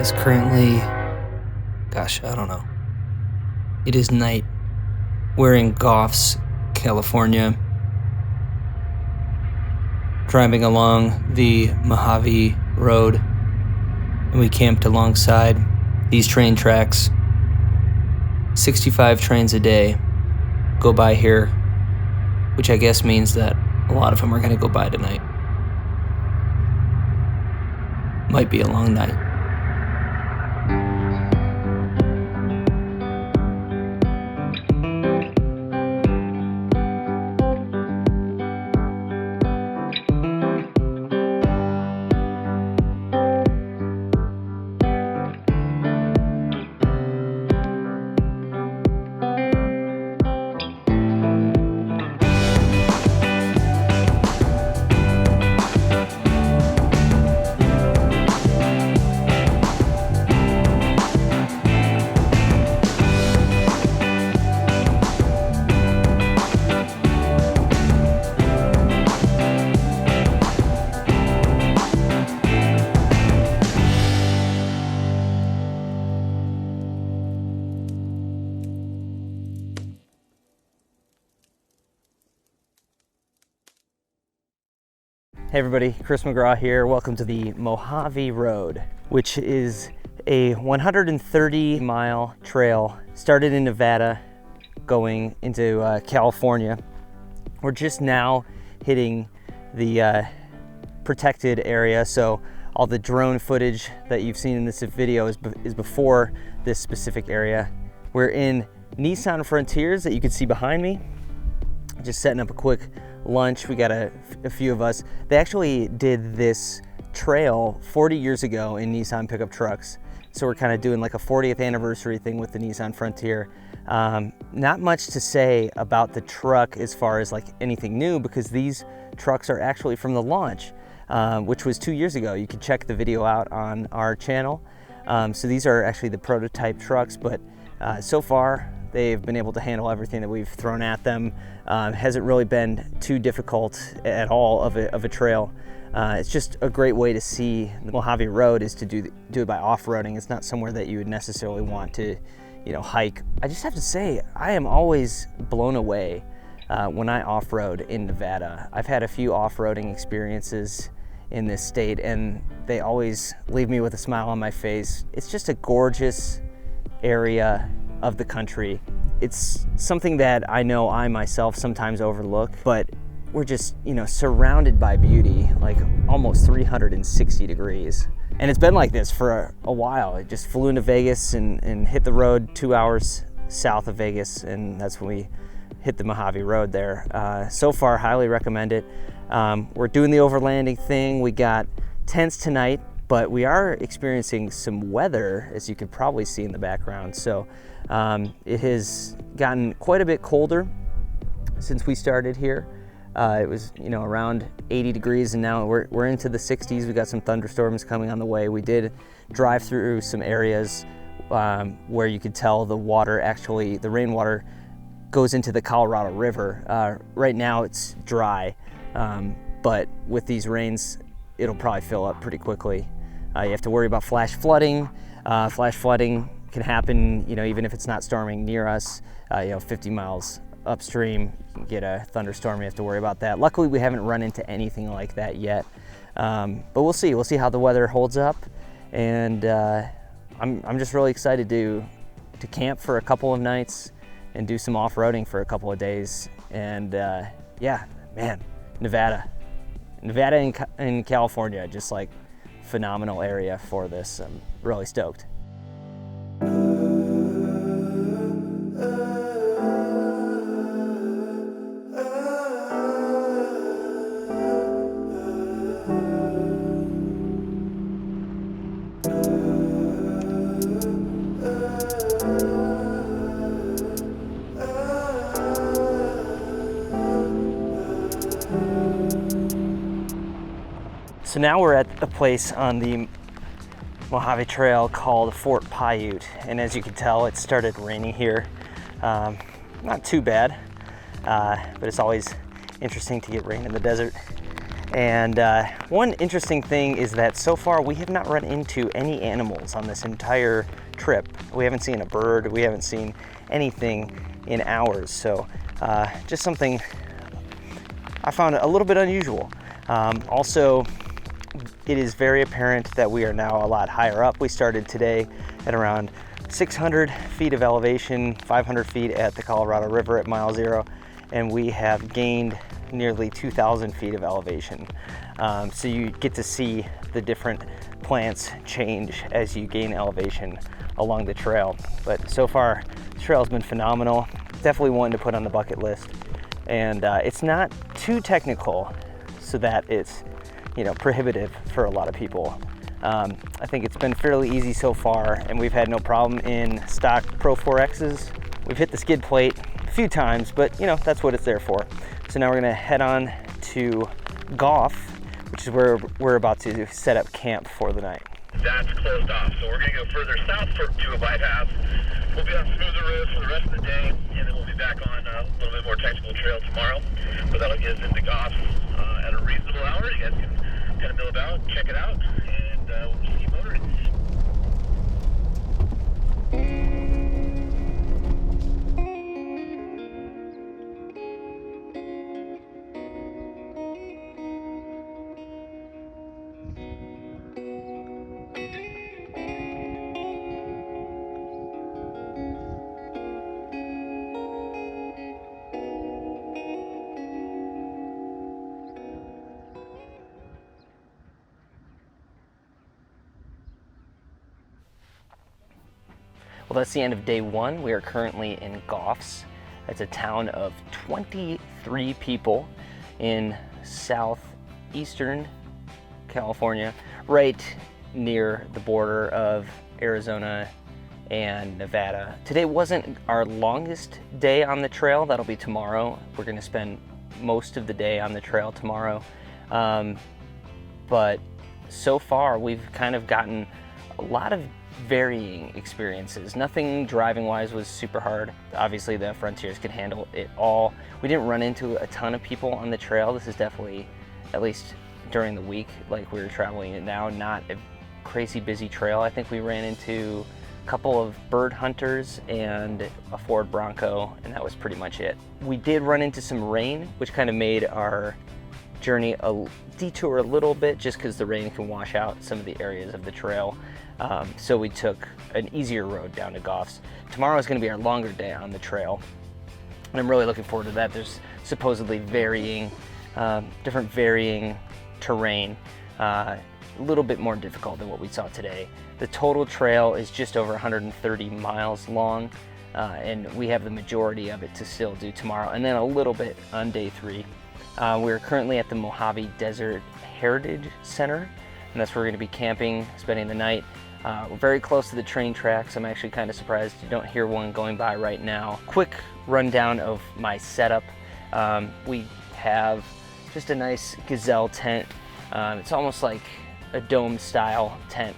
is currently, gosh, I don't know. It is night. We're in Goffs, California, driving along the Mojave Road, and we camped alongside these train tracks. 65 trains a day go by here, which I guess means that a lot of them are going to go by tonight. Might be a long night. Hey everybody, Chris McGraw here. Welcome to the Mojave Road, which is a 130-mile trail started in Nevada going into California. We're just now hitting the protected area, so all the drone footage that you've seen in this video is before this specific area. We're in Nissan Frontiers that you can see behind me. Just setting up a quick lunch. We got a few of us. They actually did this trail 40 years ago in Nissan pickup trucks. So we're kind of doing like a 40th anniversary thing with the Nissan Frontier. Not much to say about the truck as far as like anything new, because these trucks are actually from the launch, which was 2 years ago. You can check the video out on our channel. So these are actually the prototype trucks, but so far they've been able to handle everything that we've thrown at them. Hasn't really been too difficult at all of a trail. It's just a great way to see the Mojave Road is to do it by off-roading. It's not somewhere that you would necessarily want to, hike. I just have to say, I am always blown away when I off-road in Nevada. I've had a few off-roading experiences in this state, and they always leave me with a smile on my face. It's just a gorgeous area of the country. It's something that I know I myself sometimes overlook, but we're just, surrounded by beauty, like almost 360 degrees. And it's been like this for a while. It just flew into Vegas and hit the road 2 hours south of Vegas, and that's when we hit the Mojave Road there. So far, highly recommend it. We're doing the overlanding thing. We got tents tonight, but we are experiencing some weather, as you could probably see in the background. So it has gotten quite a bit colder since we started here. It was, around 80 degrees, and now we're into the 60s. We got some thunderstorms coming on the way. We did drive through some areas where you could tell the rainwater goes into the Colorado River. Right now it's dry, but with these rains, it'll probably fill up pretty quickly. You have to worry about flash flooding. Flash flooding can happen, even if it's not storming near us. 50 miles upstream, you can get a thunderstorm. You have to worry about that. Luckily, we haven't run into anything like that yet. But we'll see. We'll see how the weather holds up. And I'm just really excited to camp for a couple of nights and do some off-roading for a couple of days. And yeah, man, Nevada in California, just like phenomenal area for this. I'm really stoked. So now we're at a place on the Mojave Trail called Fort Paiute, and as you can tell, it started raining here. Not too bad, but it's always interesting to get rain in the desert. And one interesting thing is that so far we have not run into any animals on this entire trip. We haven't seen a bird, we haven't seen anything in hours. So just something I found a little bit unusual. Also, it is very apparent that we are now a lot higher up. We started today at around 600 feet of elevation, 500 feet at the Colorado River at mile 0, and we have gained nearly 2,000 feet of elevation. So you get to see the different plants change as you gain elevation along the trail. But so far, the trail's been phenomenal. Definitely one to put on the bucket list. And it's not too technical so that it's, you know, prohibitive for a lot of people. I think it's been fairly easy so far, and we've had no problem in stock Pro-4Xs. We've hit the skid plate a few times, but you know, that's what it's there for. So now we're gonna head on to Goff, which is where we're about to set up camp for the night. That's closed off, so we're gonna go further south to a bypass. We'll be on smoother roads for the rest of the day, and then we'll be back on a little bit more technical trail tomorrow. But that'll get us into Goffs at a reasonable hour. You guys can kind of mill about, check it out, and we'll just keep motoring. Well, that's the end of day one. We are currently in Goffs. It's a town of 23 people in southeastern California, right near the border of Arizona and Nevada. Today wasn't our longest day on the trail. That'll be tomorrow. We're gonna spend most of the day on the trail tomorrow. But so far, we've kind of gotten a lot of varying experiences. Nothing driving wise was super hard. Obviously the Frontiers could handle it all. We didn't run into a ton of people on the trail. This is definitely, at least during the week like we were traveling it now, not a crazy busy trail. I think we ran into a couple of bird hunters and a Ford Bronco, and that was pretty much it. We did run into some rain, which kind of made our journey a detour a little bit, just because the rain can wash out some of the areas of the trail. So we took an easier road down to Goffs. Tomorrow is going to be our longer day on the trail, and I'm really looking forward to that. There's supposedly different varying terrain, a little bit more difficult than what we saw today. The total trail is just over 130 miles long, and we have the majority of it to still do tomorrow, and then a little bit on day 3. We're currently at the Mojave Desert Heritage Center, and that's where we're going to be camping, spending the night. We're very close to the train tracks. I'm actually kind of surprised you don't hear one going by right now. Quick rundown of my setup. We have just a nice gazelle tent. It's almost like a dome style tent.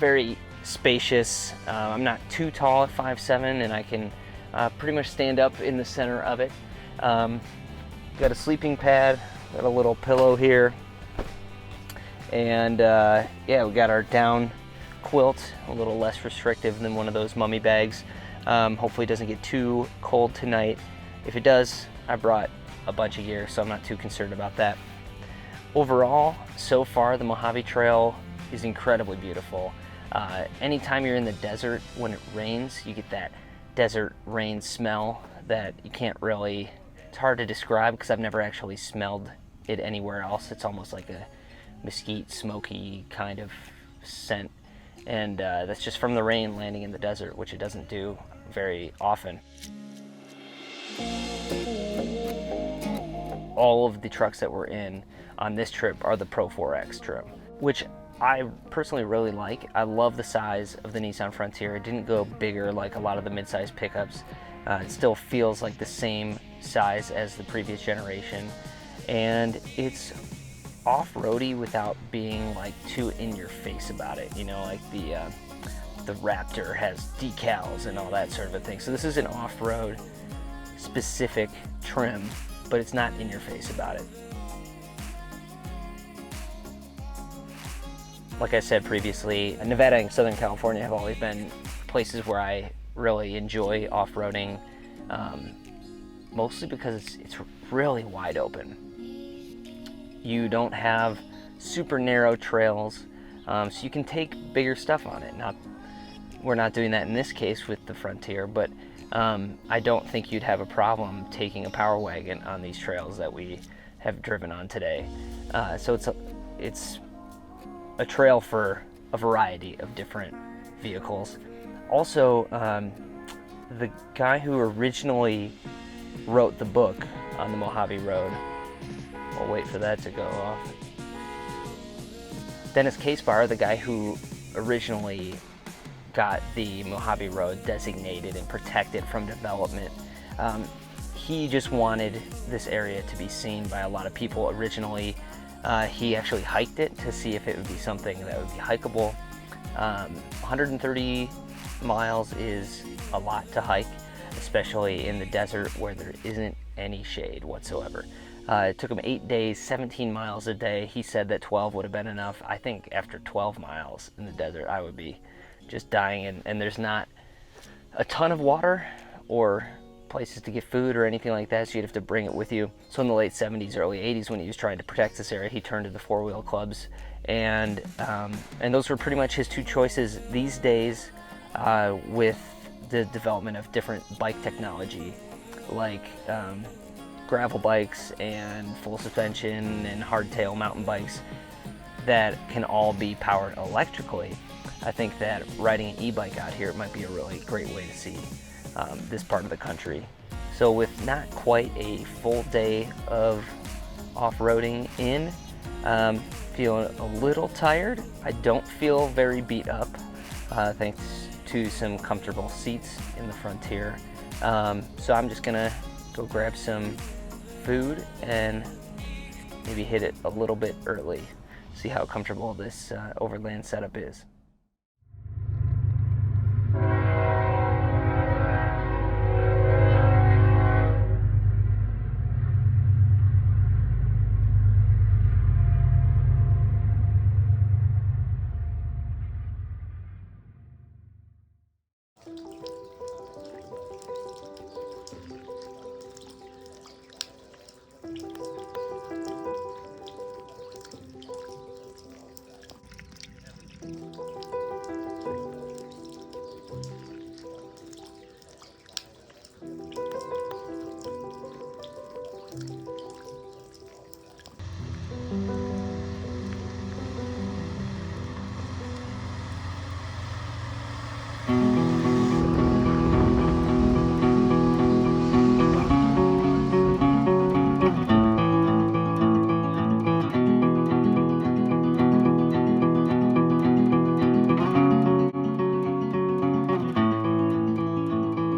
Very spacious. I'm not too tall at 5'7", and I can pretty much stand up in the center of it. Got a sleeping pad, got a little pillow here, and yeah, we got our down quilt, a little less restrictive than one of those mummy bags. Hopefully it doesn't get too cold tonight. If it does, I brought a bunch of gear, so I'm not too concerned about that. Overall, so far the Mojave Trail is incredibly beautiful. Anytime you're in the desert, when it rains, you get that desert rain smell that you can't really, it's hard to describe because I've never actually smelled it anywhere else. It's almost like a mesquite, smoky kind of scent, and that's just from the rain landing in the desert, which it doesn't do very often. All of the trucks that we're in on this trip are the Pro-4X trim, which I personally really like. I love the size of the Nissan Frontier. It didn't go bigger like a lot of the mid-size pickups. It still feels like the same size as the previous generation, and it's off-roady without being like too in your face about it, you know, like the Raptor has decals and all that sort of a thing. So this is an off-road specific trim, but it's not in your face about it. like I said previously, Nevada and Southern California have always been places where I really enjoy off-roading, mostly because it's really wide open. You don't have super narrow trails, so you can take bigger stuff on it. We're not doing that in this case with the Frontier, but I don't think you'd have a problem taking a Power Wagon on these trails that we have driven on today. So it's a trail for a variety of different vehicles. Also, the guy who originally wrote the book on the Mojave Road, we'll wait for that to go off. Dennis Casebier, the guy who originally got the Mojave Road designated and protected from development, he just wanted this area to be seen by a lot of people. Originally, he actually hiked it to see if it would be something that would be hikeable. 130 miles is a lot to hike, especially in the desert where there isn't any shade whatsoever. It took him 8 days, 17 miles a day. He said that 12 would have been enough. I think after 12 miles in the desert, I would be just dying, and there's not a ton of water or places to get food or anything like that, so you'd have to bring it with you. So in the late 70s, early 80s, when he was trying to protect this area, he turned to the four-wheel clubs, and those were pretty much his two choices. These days, with the development of different bike technology, like gravel bikes and full suspension and hardtail mountain bikes that can all be powered electrically, I think that riding an e-bike out here might be a really great way to see this part of the country. So with not quite a full day of off-roading in, feeling a little tired. I don't feel very beat up, thanks to some comfortable seats in the Frontier. So I'm just gonna go grab some food and maybe hit it a little bit early, see how comfortable this overland setup is.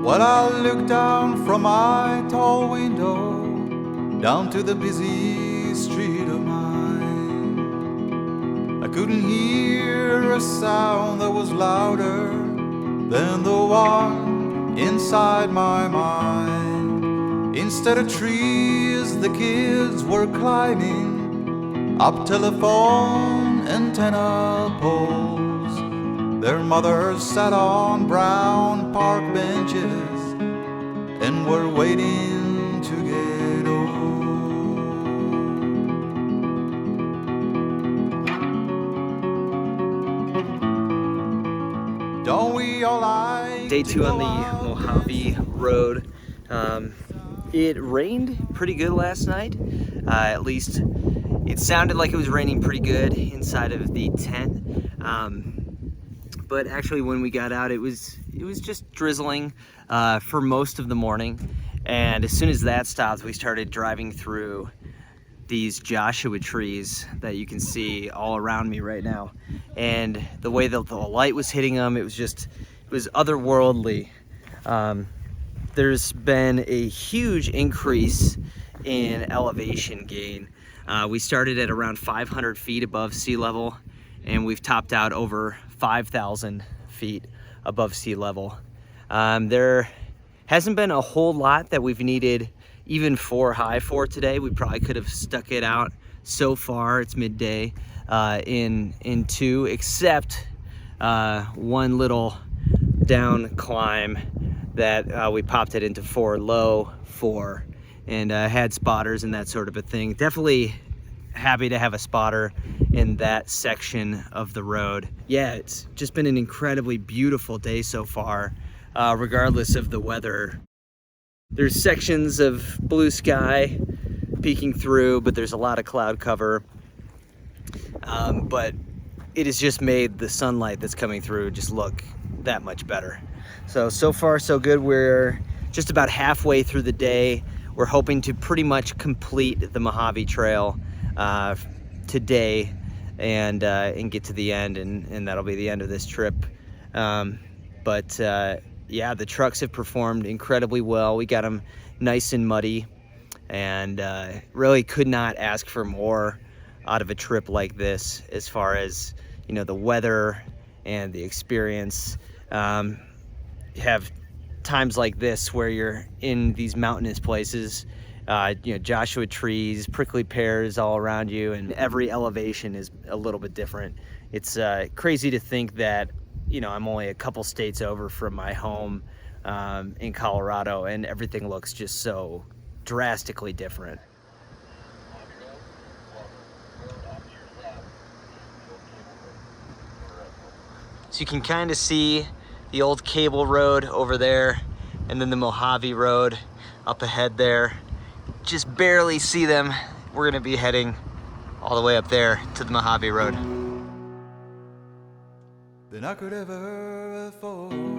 Well, I looked down from my tall window down to the busy street of mine. I couldn't hear a sound that was louder than the one inside my mind. Instead of trees, the kids were climbing up telephone antenna poles. Their mothers sat on brown park benches and were waiting to get old. Don't we all like Day two on the Mojave Road. It rained pretty good last night. At least it sounded like it was raining pretty good inside of the tent. But actually when we got out, it was just drizzling for most of the morning. And as soon as that stopped, we started driving through these Joshua trees that you can see all around me right now. And the way that the light was hitting them, it was otherworldly. There's been a huge increase in elevation gain. We started at around 500 feet above sea level, and we've topped out over 5,000 feet above sea level. There hasn't been a whole lot that we've needed even 4 high for today. We probably could have stuck it out so far. It's midday in 2, except one little down climb that we popped it into 4 low 4 and had spotters and that sort of a thing. Definitely happy to have a spotter in that section of the road. Yeah, it's just been an incredibly beautiful day so far, regardless of the weather. There's sections of blue sky peeking through, but there's a lot of cloud cover. But it has just made the sunlight that's coming through just look that much better. So far so good. We're just about halfway through the day. We're hoping to pretty much complete the Mojave Trail today and get to the end, and that'll be the end of this trip. Yeah, the trucks have performed incredibly well. We got them nice and muddy, and really could not ask for more out of a trip like this as far as, you know, the weather and the experience. Have times like this where you're in these mountainous places, you know, Joshua trees, prickly pears all around you, and every elevation is a little bit different. It's crazy to think that, you know, I'm only a couple states over from my home in Colorado, and everything looks just so drastically different. So you can kind of see the old cable road over there, and then the Mojave Road up ahead there. Just barely see them. We're gonna be heading all the way up there to the Mojave Road. Than I could ever afford.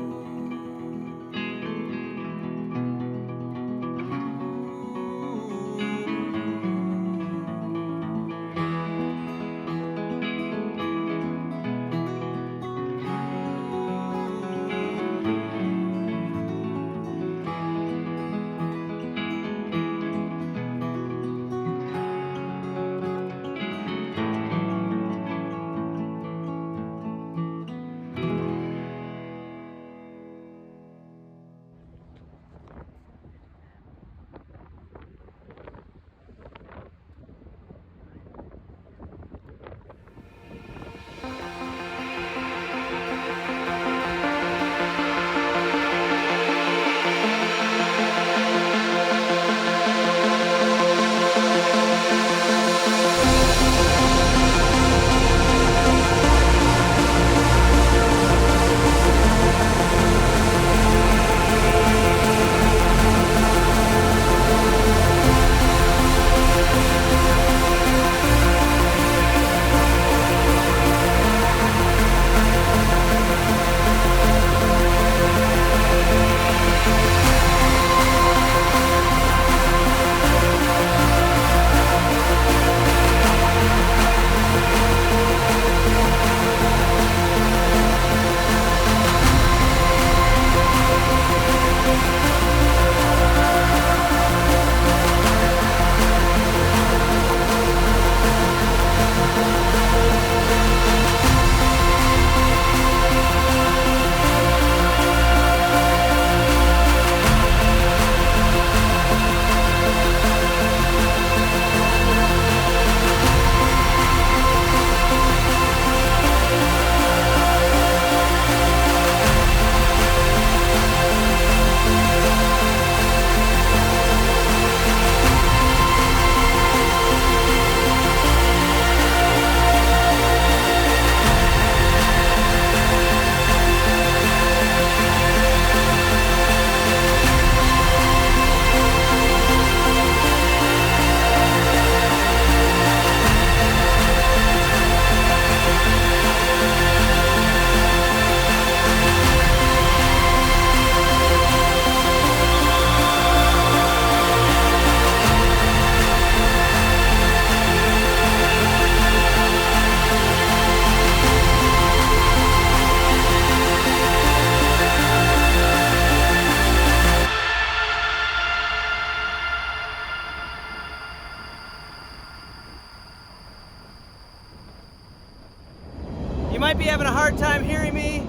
might be having a hard time hearing me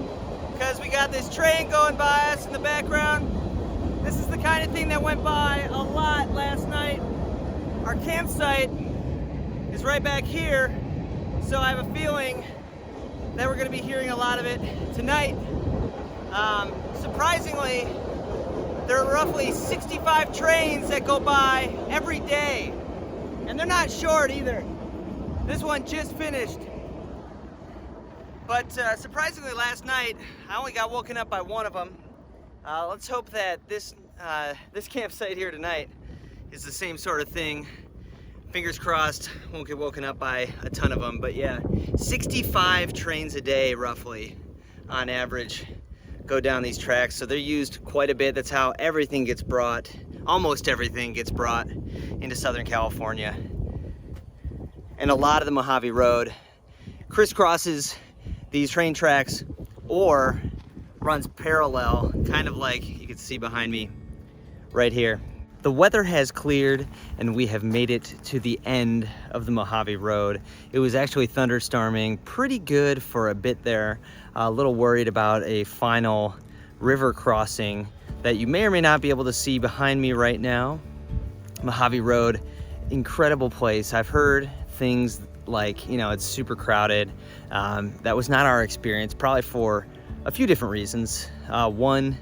because we got this train going by us in the background. This is the kind of thing that went by a lot last night. Our campsite is is right back here, so I have a feeling that we're going to be hearing a lot of it tonight. Surprisingly, there are roughly 65 trains that go by every day, and they're not short either. This one just finished. But surprisingly last night, I only got woken up by one of them. Let's hope that this campsite here tonight is the same sort of thing. Fingers crossed, won't get woken up by a ton of them. But yeah, 65 trains a day roughly on average go down these tracks. So they're used quite a bit. That's how everything gets brought, almost everything gets brought into Southern California. And a lot of the Mojave Road crisscrosses these train tracks or runs parallel, kind of like you can see behind me right here. The weather has cleared and we have made it to the end of the Mojave Road. It was actually thunderstorming pretty good for a bit there. A little worried about a final river crossing that you may or may not be able to see behind me right now. Mojave Road, incredible place. I've heard things like, you know, it's super crowded. That was not our experience, probably for a few different reasons. One,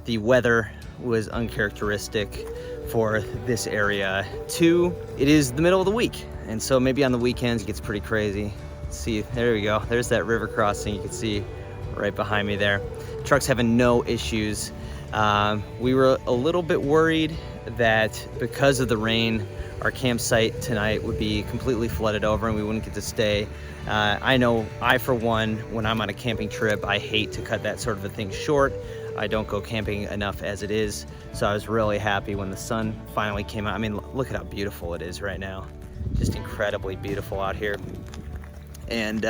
the weather was uncharacteristic for this area. Two, it is the middle of the week, and so maybe on the weekends it gets pretty crazy. Let's see, there we go. There's that river crossing you can see right behind me there. Trucks having no issues. We were a little bit worried that because of the rain, our campsite tonight would be completely flooded over and we wouldn't get to stay. I know I, for one, when I'm on a camping trip, I hate to cut that sort of a thing short. I don't go camping enough as it is, so I was really happy when the sun finally came out. I mean, look at how beautiful it is right now. Just incredibly beautiful out here. And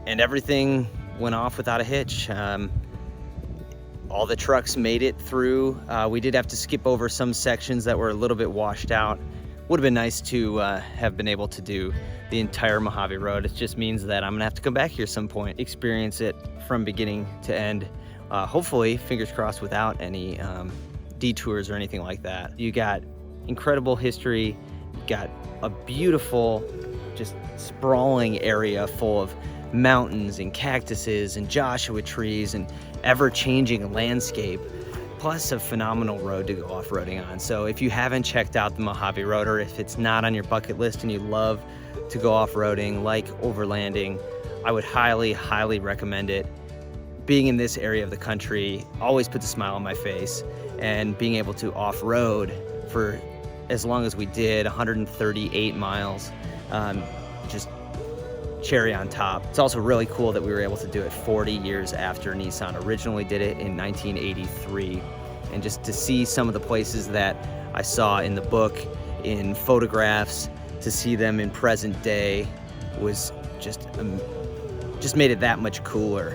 everything went off without a hitch. All the trucks made it through. We did have to skip over some sections that were a little bit washed out. Would have been nice to have been able to do the entire Mojave Road. It just means that I'm gonna have to come back here some point, experience it from beginning to end. Hopefully, fingers crossed, without any detours or anything like that. You got incredible history, you got a beautiful, just sprawling area full of mountains and cactuses and Joshua trees and ever-changing landscape, plus a phenomenal road to go off-roading on. So if you haven't checked out the Mojave Road, or if it's not on your bucket list and you love to go off-roading, like overlanding, I would highly, highly recommend it. Being in this area of the country always puts a smile on my face, and being able to off-road for as long as we did, 138 miles, just cherry on top. It's also really cool that we were able to do it 40 years after Nissan originally did it in 1983. And just to see some of the places that I saw in the book, in photographs, to see them in present day was just made it that much cooler.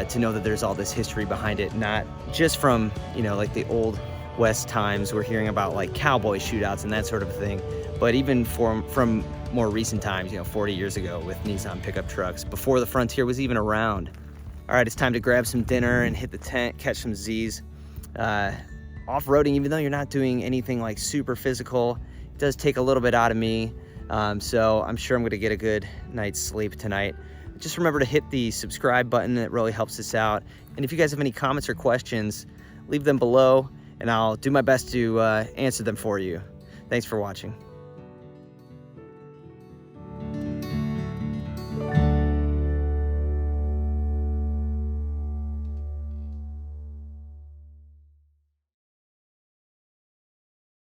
To know that there's all this history behind it, not just from, you know, like the old West times, we're hearing about like cowboy shootouts and that sort of thing, but even from more recent times, you know, 40 years ago with Nissan pickup trucks, before the Frontier was even around. All right, it's time to grab some dinner and hit the tent, catch some Z's. Off-roading, even though you're not doing anything like super physical, it does take a little bit out of me, so I'm sure I'm gonna get a good night's sleep tonight. Just remember to hit the subscribe button. It really helps us out. And if you guys have any comments or questions, leave them below and I'll do my best to answer them for you. Thanks for watching.